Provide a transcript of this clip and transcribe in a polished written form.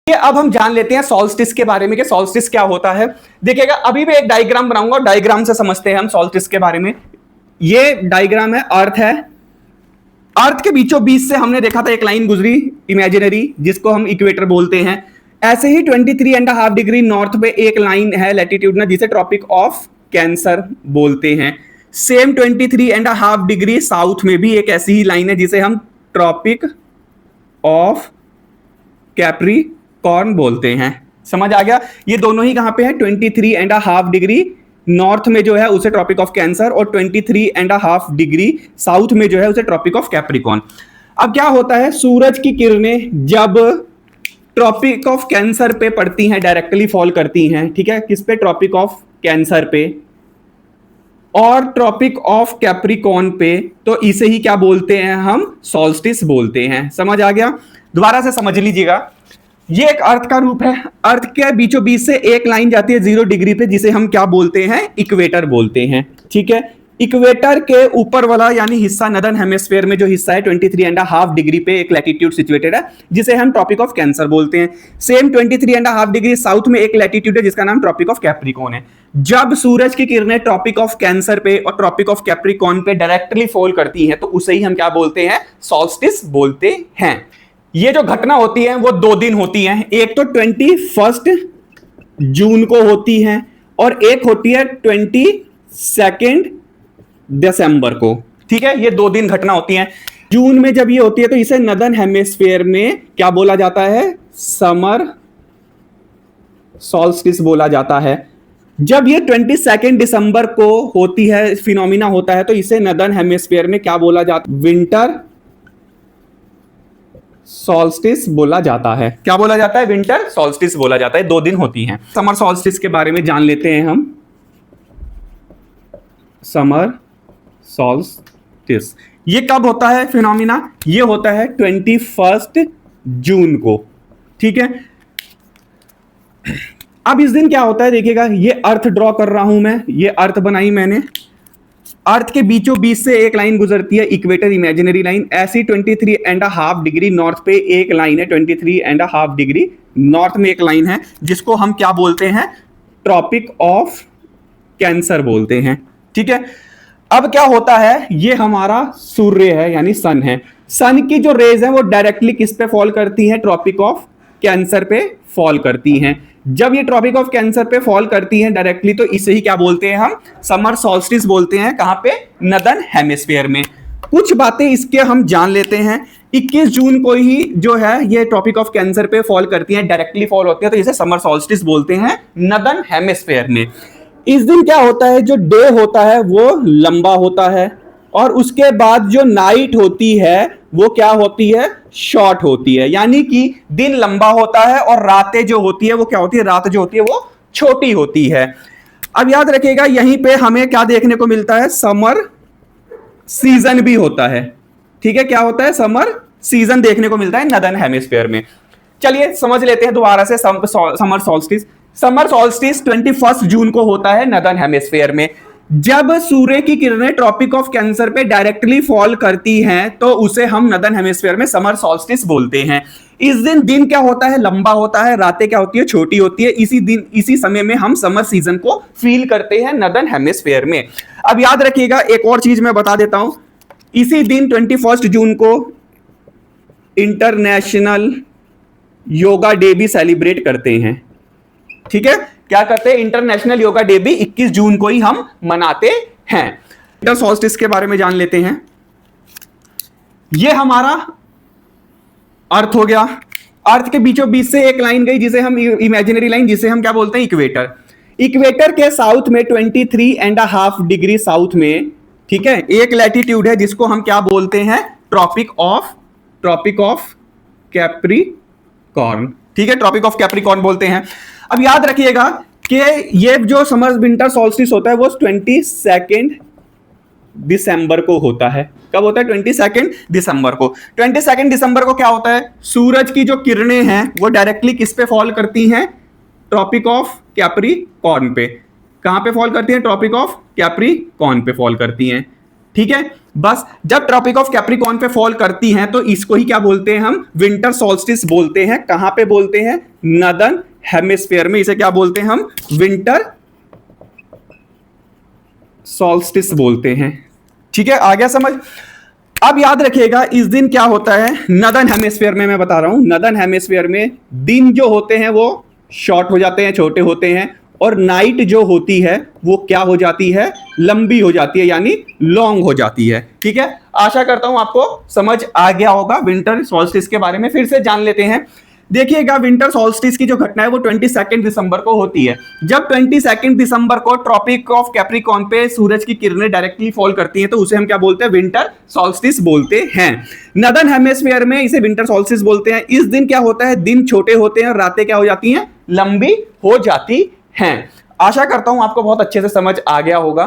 ये अब हम जान लेते हैं सॉल्स्टिस के बारे में कि सॉल्स्टिस क्या होता है। देखिएगा अभी मैं एक डायग्राम बनाऊंगा, डायग्राम से समझते हैं हम सॉल्स्टिस के बारे में। ये डायग्राम है, अर्थ है, अर्थ के बीचों बीच से हमने देखा था एक लाइन गुजरी इमेजिनरी, जिसको हम इक्वेटर बोलते हैं। ऐसे ही 23.5 डिग्री नॉर्थ पे एक लाइन है लैटिट्यूड में, जिसे ट्रॉपिक ऑफ कैंसर बोलते हैं। सेम 23.5 डिग्री साउथ में भी एक ऐसी ही लाइन है जिसे हम ट्रॉपिक ऑफ कैप्रिकॉर्न बोलते हैं। समझ आ गया? ये दोनों ही कहां पे है, 23.5 डिग्री नॉर्थ में जो है उसे ट्रॉपिक ऑफ कैंसर, और 23.5 डिग्री साउथ में जो है उसे ट्रॉपिक ऑफ कैप्रिकॉर्न। अब क्या होता है, सूरज की किरणें जब ट्रॉपिक ऑफ कैंसर पे पड़ती हैं, डायरेक्टली फॉल करती हैं, ठीक है, किस पे, ट्रॉपिक ऑफ कैंसर पे और ट्रॉपिक ऑफ कैप्रिकॉर्न पे, तो इसे ही क्या बोलते हैं हम, सॉल्स्टिस बोलते हैं। समझ आ गया? दोबारा से समझ लीजिएगा, ये एक अर्थ का रूप है, अर्थ के बीचों बीच से एक लाइन जाती है 0 डिग्री पे, जिसे हम क्या बोलते हैं, इक्वेटर बोलते हैं। ठीक है, इक्वेटर के ऊपर वाला यानी हिस्सा, नदर्न हेमिस्फीयर में जो हिस्सा है 23.5 डिग्री पे एक लैटिट्यूड सिचुएटेड है, जिसे हम ट्रॉपिक ऑफ कैंसर बोलते हैं। सेम 23.5 डिग्री साउथ में एक लैटिट्यूड है जिसका नाम ट्रॉपिक ऑफ कैप्रिकॉर्न है। जब सूरज की किरणें ट्रॉपिक ऑफ कैंसर पे और ट्रॉपिक ऑफ कैप्रिकॉर्न पे डायरेक्टली फॉल करती हैं, तो उसे ही हम क्या बोलते हैं, सॉल्स्टिस बोलते हैं। ये जो घटना होती है वो 2 दिन होती है, एक तो 21 जून को होती है और एक होती है 22 दिसंबर को। ठीक है, ये 2 दिन घटना होती है। जून में जब ये होती है तो इसे नदर्न हेमिस्फीयर में क्या बोला जाता है, समर सॉल्स्टिस बोला जाता है। जब ये 22 दिसंबर को होती है, फिनोमिना होता है, तो इसे नदर्न हेमिस्फीयर में क्या बोला जाता है, विंटर सॉल्स्टिस बोला जाता है। क्या बोला जाता है, विंटर सॉल्स्टिस बोला जाता है। 2 दिन होती हैं। समर सॉल्स्टिस के बारे में जान लेते हैं हम। समर सॉल्स्टिस ये कब होता है फिनोमिना, ये होता है 21 जून को। ठीक है, अब इस दिन क्या होता है, देखिएगा ये अर्थ ड्रॉ कर रहा हूं मैं, ये अर्थ बनाई मैंने, अर्थ के बीचों बीच से एक लाइन गुजरती है, इक्वेटर इमेजिनरी लाइन। ऐसी 23.5 डिग्री नॉर्थ पे एक लाइन है, 23.5 डिग्री नॉर्थ में एक लाइन है, जिसको हम क्या बोलते हैं, ट्रॉपिक ऑफ कैंसर बोलते हैं। ठीक है, अब क्या होता है, ये हमारा सूर्य है यानी सन है। सन की जो रेज है वो डायरेक्टली किस पे फॉल करती है, ट्रॉपिक ऑफ कैंसर पे फॉल करती हैं। जब ये ट्रॉपिक ऑफ कैंसर पे फॉल करती हैं डायरेक्टली, तो इसे ही क्या बोलते हैं हम, समर सॉल्स्टिस बोलते हैं। कहां पे, नदर्न हेमिस्फीयर में। कुछ बातें इसके हम जान लेते हैं। 21 जून को ही जो है ये ट्रॉपिक ऑफ कैंसर पे फॉल करती हैं, डायरेक्टली फॉल होती है, तो इसे समर सॉल्स्टिस बोलते हैं नदर्न हेमिस्फीयर में। इस दिन क्या होता है, जो डे होता है वो लंबा होता है, और उसके बाद जो नाइट होती है वो क्या होती है, शॉर्ट होती है। यानी कि दिन लंबा होता है और रातें जो होती है वो क्या होती है, रात जो होती है वो छोटी होती है। अब याद रखिएगा, यहीं पे हमें क्या देखने को मिलता है, समर सीजन भी होता है। ठीक है, क्या होता है, समर सीजन देखने को मिलता है नदर्न हेमिस्फीयर में। चलिए समझ लेते हैं दोबारा से समर सॉल्स्टिस। समर सॉल्स्टिस 21 जून को होता है नदर्न हेमिस्फीयर में। जब सूर्य की किरणें ट्रॉपिक ऑफ कैंसर पे डायरेक्टली फॉल करती हैं, तो उसे हम नदर्न हेमिस्फीयर में समर सॉल्स्टिस बोलते हैं। इस दिन क्या होता है, लंबा होता है, रातें क्या होती है, छोटी होती है। इसी समय में हम समर सीजन को फील करते हैं नदर्न हेमिस्फीयर में। अब याद रखिएगा, एक और चीज मैं बता देता हूं, इसी दिन 21 जून को इंटरनेशनल योगा डे भी सेलिब्रेट करते हैं। ठीक है, क्या करते हैं, इंटरनेशनल योगा डे भी 21 जून को ही हम मनाते हैं। विंटर सॉल्स्टिस के बारे में जान लेते हैं। ये हमारा अर्थ हो गया, अर्थ के बीचों बीच से एक लाइन गई जिसे हम इमेजिनरी लाइन, जिसे हम क्या बोलते हैं, इक्वेटर। इक्वेटर के साउथ में 23.5 डिग्री साउथ में, ठीक है, एक लैटिट्यूड है जिसको हम क्या बोलते हैं, ट्रॉपिक ऑफ कैप्रिकॉर्न। ठीक है, ट्रॉपिक ऑफ कैप्रिकॉर्न बोलते हैं। अब याद रखिएगा कि ये जो समर विंटर सॉल्स्टिस होता है वो 22 दिसंबर को होता है। कब होता है, 22 दिसंबर को। 22 दिसंबर को क्या होता है, सूरज की जो किरणें हैं वो डायरेक्टली किस पे फॉल करती हैं, ट्रॉपिक ऑफ कैप्रिकॉर्न पे। कहां पे फॉल करती हैं, ट्रॉपिक ऑफ कैप्रिकॉर्न पे फॉल करती हैं। ठीक है। बस जब ट्रॉपिक ऑफ कैप्रिकॉर्न पे फॉल करती हैं तो इसको ही क्या बोलते हैं हम, विंटर सॉल्स्टिस बोलते हैं। कहां पे बोलते हैं, नॉर्दर्न हेमिस्फीयर में इसे क्या बोलते हैं हम, विंटर सॉल्स्टिस बोलते हैं। ठीक है, आ गया समझ। अब याद रखिएगा इस दिन क्या होता है नॉर्दर्न हेमिस्फीयर में, मैं बता रहा हूं नॉर्दर्न हेमिस्फीयर में दिन जो होते हैं वो शॉर्ट हो जाते हैं, छोटे होते हैं, और नाइट जो होती है वो क्या हो जाती है, लंबी हो जाती है, यानी लॉन्ग हो जाती है। ठीक है, आशा करता हूं आपको समझ आ गया होगा। विंटर सॉल्स्टिस के बारे में फिर से जान लेते हैं। देखिएगा विंटर सॉल्स्टिस की जो घटना है वो 22 दिसंबर को होती है। जब 22 दिसंबर को ट्रॉपिक ऑफ कैप्रिकॉर्न पे सूरज की किरणें डायरेक्टली फॉल करती हैं तो उसे हम क्या बोलते हैं, विंटर सॉल्स्टिस बोलते हैं। नॉर्दर्न हेमिस्फीयर में इसे विंटर सॉल्स्टिस बोलते हैं। इस दिन क्या होता है, दिन छोटे होते हैं और रातें क्या हो जाती हैं, लंबी हो जाती हैं। आशा करता हूं आपको बहुत अच्छे से समझ आ गया होगा।